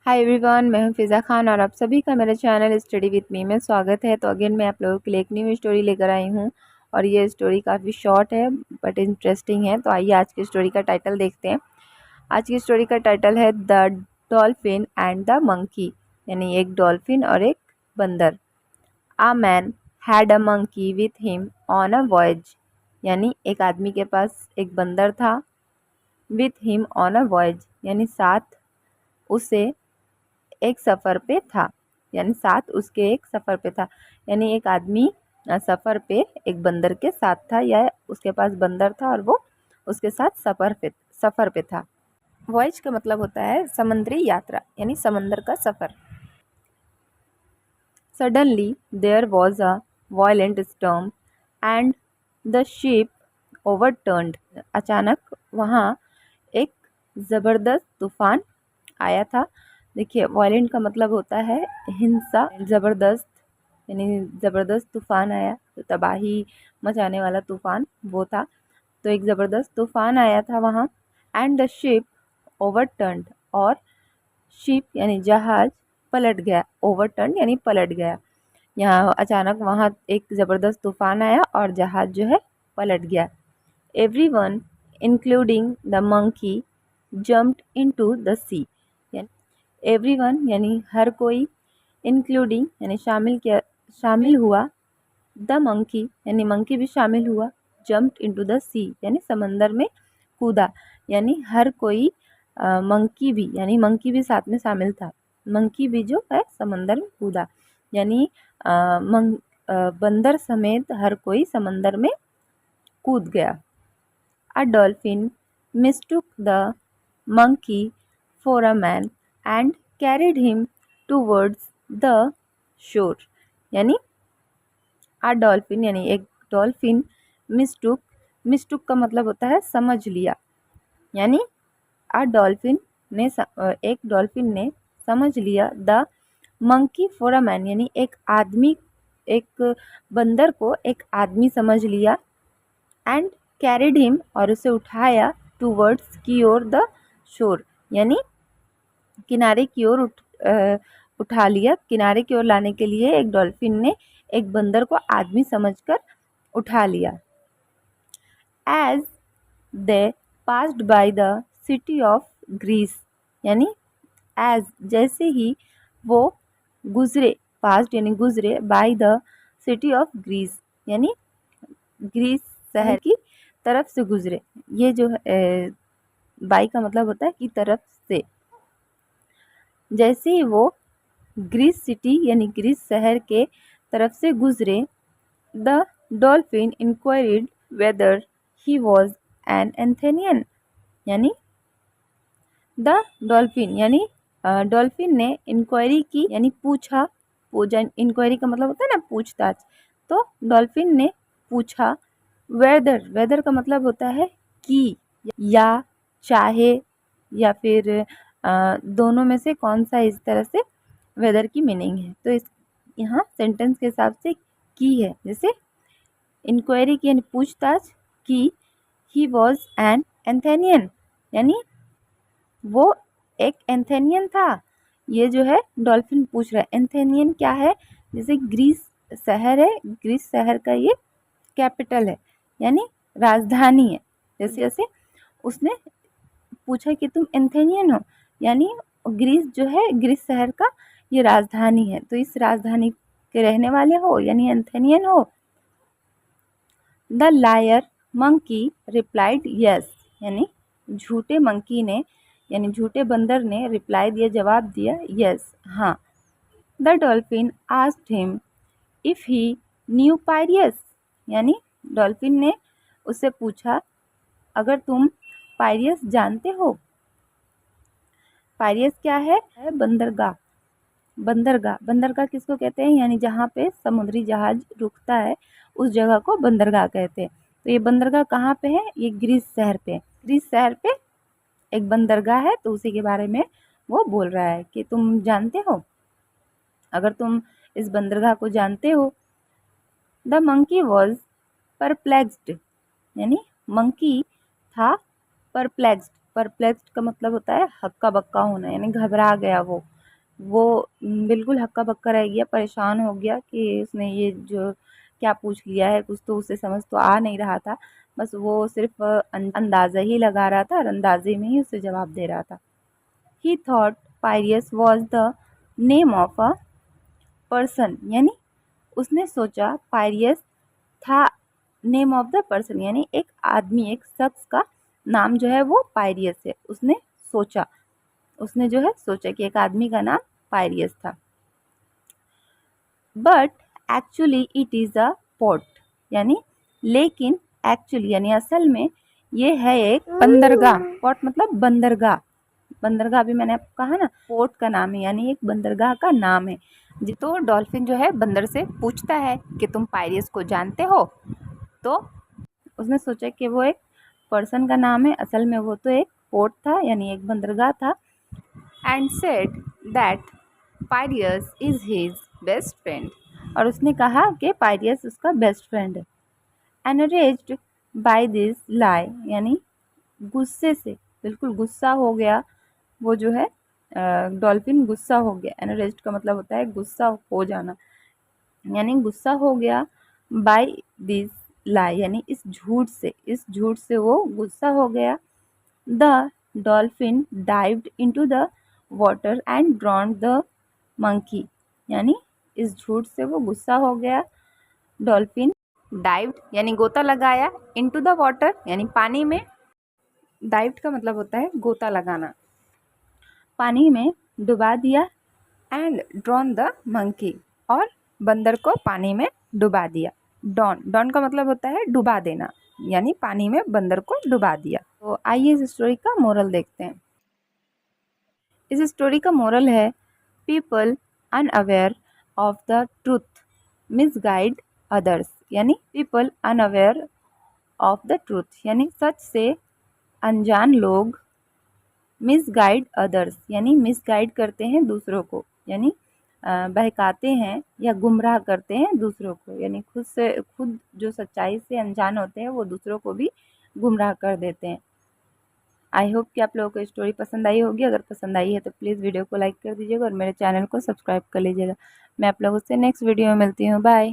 Hi everyone, मैं हूं फ़िज़ा खान और आप सभी का मेरे चैनल स्टडी विथ मी में स्वागत है। तो अगेन मैं आप लोगों के लिए एक न्यू स्टोरी लेकर आई हूं और ये स्टोरी काफ़ी शॉर्ट है बट इंटरेस्टिंग है। तो आइए आज की स्टोरी का टाइटल देखते हैं। आज की स्टोरी का टाइटल है the dolphin and the monkey, यानी एक डॉल्फिन और एक बंदर। आ man had a monkey with him on a voyage, यानी एक आदमी के पास एक बंदर था। With him on a voyage यानी साथ उसे एक सफ़र पे था, यानी साथ उसके एक सफ़र पे था, यानी एक आदमी सफ़र पे एक बंदर के साथ था या उसके पास बंदर था और वो उसके साथ सफ़र पे था। वॉयज का मतलब होता है समुद्री यात्रा, यानी समंदर का सफ़र। Suddenly there was a violent storm and the ship overturned. अचानक वहाँ एक ज़बरदस्त तूफान आया था। देखिए, वायलेंट का मतलब होता है हिंसा, ज़बरदस्त यानी ज़बरदस्त तूफान आया तो तबाही मचाने वाला तूफान वो था। तो एक ज़बरदस्त तूफान आया था वहाँ। एंड द शिप ओवरटर्न्ड, और शिप यानी जहाज पलट गया। ओवरटर्न यानी पलट गया। यहाँ अचानक वहाँ एक ज़बरदस्त तूफान आया और जहाज जो है पलट गया। Everyone including the monkey jumped into the sea. Everyone यानी हर कोई, इंक्लूडिंग यानी शामिल हुआ, द मंकी यानी मंकी भी शामिल हुआ, जम्प्ड इनटू द सी यानी समंदर में कूदा, यानी हर कोई मंकी भी यानी मंकी भी साथ में शामिल था। मंकी भी जो है समंदर में कूदा, यानी बंदर समेत हर कोई समंदर में कूद गया। A dolphin mistook the monkey for a man and carried him towards the shore। यानी a dolphin यानी एक डॉल्फिन मिस्टूक का मतलब होता है समझ लिया, यानी एक डॉल्फिन ने समझ लिया the monkey for a man, यानी एक बंदर को एक आदमी समझ लिया। एंड कैरिड हिम और उसे उठाया टूवर्ड्स की ओर द शोर, यानी किनारे की ओर उठा लिया। किनारे की ओर लाने के लिए एक डॉल्फिन ने एक बंदर को आदमी समझकर उठा लिया। As they passed by the city of Greece, यानी एज जैसे ही वो गुजरे, पास्ड यानी गुजरे, by the city of Greece यानी ग्रीस शहर की तरफ से गुजरे। ये जो बाई का मतलब होता है कि तरफ से। जैसे ही वो ग्रीस सिटी यानी ग्रीस शहर के तरफ से गुजरे, the dolphin inquired whether he was an Athenian, यानी द डॉल्फिन यानी डॉल्फिन ने इंक्वायरी की, यानी पूछा। इंक्वायरी का मतलब होता है ना पूछताछ, तो डॉल्फिन ने पूछा। वेदर का मतलब होता है कि, या चाहे, या फिर दोनों में से कौन सा, इस तरह से वेदर की मीनिंग है। तो इस यहाँ सेंटेंस के हिसाब से की है, जैसे इंक्वायरी की यानी पूछताछ की, ही वॉज एन एंथेनियन यानी वो एक एंथेनियन था। ये जो है डॉल्फिन पूछ रहा है एंथेनियन क्या है। जैसे ग्रीस शहर है, ग्रीस शहर का ये कैपिटल है यानी राजधानी है। जैसे जैसे उसने पूछा कि तुम एंथेनियन हो, यानी ग्रीस जो है, ग्रीस शहर का ये राजधानी है, तो इस राजधानी के रहने वाले हो यानी एंथेनियन हो। The liar monkey replied yes, यानी झूठे मंकी ने यानी झूठे बंदर ने रिप्लाई दिया, जवाब दिया, यस हाँ। The dolphin asked him if he knew Piraeus, यानी डॉल्फिन ने उससे पूछा अगर तुम पायरियस जानते हो। पायरियस क्या है बंदरगाह। बंदरगाह किसको कहते हैं, यानी जहाँ पे समुद्री जहाज रुकता है उस जगह को बंदरगाह कहते हैं। तो ये बंदरगाह कहाँ पे है, ये ग्रीस शहर पे। ग्रीस शहर पे एक बंदरगाह है, तो उसी के बारे में वो बोल रहा है कि तुम जानते हो, अगर तुम इस बंदरगाह को जानते हो। द मंकी वॉज परप्लेक्स्ड, यानी मंकी था परप्लेक्स्ड। परप्लेक्स्ड का मतलब होता है हक्का बक्का होना, यानी घबरा गया वो। वो बिल्कुल हक्का बक्का रह गया, परेशान हो गया कि उसने ये जो क्या पूछ लिया है, कुछ तो उसे समझ तो आ नहीं रहा था, बस वो सिर्फ अंदाज़ा ही लगा रहा था और अंदाजे में ही उसे जवाब दे रहा था। He thought Piraeus was the name of a person, यानी उसने सोचा पायरियस था नेम ऑफ द पर्सन, यानी एक आदमी, एक शख्स का नाम जो है वो पायरियस है। उसने जो है सोचा कि एक आदमी का नाम पायरियस था। But actually it is a port, यानी लेकिन एक्चुअली यानी असल में ये है एक बंदरगाह। पोर्ट मतलब बंदरगाह। बंदरगाह अभी मैंने आपको कहा ना, पोर्ट का नाम है, यानी एक बंदरगाह का नाम है। तो डॉल्फिन जो है बंदर से पूछता है कि तुम पायरियस को जानते हो? तो उसने सोचा कि वो एक पर्सन का नाम है, असल में वो तो एक पोर्ट था, यानी एक बंदरगाह था। And said that Piraeus is his best friend, और उसने कहा कि पायरियस उसका बेस्ट फ्रेंड है। एनरेज्ड बाय दिस लाई, यानी गुस्से से, बिल्कुल गुस्सा हो गया वो जो है डॉल्फिन, गुस्सा हो गया। एनरेज्ड का मतलब होता है गुस्सा हो जाना, यानी गुस्सा हो गया बाय दिस लाई, यानी इस झूठ से वो गुस्सा हो गया। The dolphin dived into the water and ड्रॉन्ड the monkey, यानी इस झूठ से वो गुस्सा हो गया। डॉल्फिन डाइव्ड यानी गोता लगाया, इनटू द वाटर यानी पानी में। डाइव्ड का मतलब होता है गोता लगाना, पानी में डुबा दिया। एंड ड्रॉन द मंकी, और बंदर को पानी में डुबा दिया। डॉन का मतलब होता है डुबा देना, यानी पानी में बंदर को डुबा दिया। तो आइए इस स्टोरी का मोरल देखते हैं। इस स्टोरी का मोरल है, people unaware of the truth misguide others, यानी people unaware of the truth, यानी सच से अनजान लोग मिसगाइड अदर्स, यानी मिसगाइड करते हैं दूसरों को, यानी बहकाते हैं या गुमराह करते हैं दूसरों को, यानी खुद जो सच्चाई से अनजान होते हैं वो दूसरों को भी गुमराह कर देते हैं। आई होप कि आप लोगों को स्टोरी पसंद आई होगी। अगर पसंद आई है तो प्लीज़ वीडियो को लाइक कर दीजिएगा और मेरे चैनल को सब्सक्राइब कर लीजिएगा। मैं आप लोगों से नेक्स्ट वीडियो में मिलती हूँ। बाय।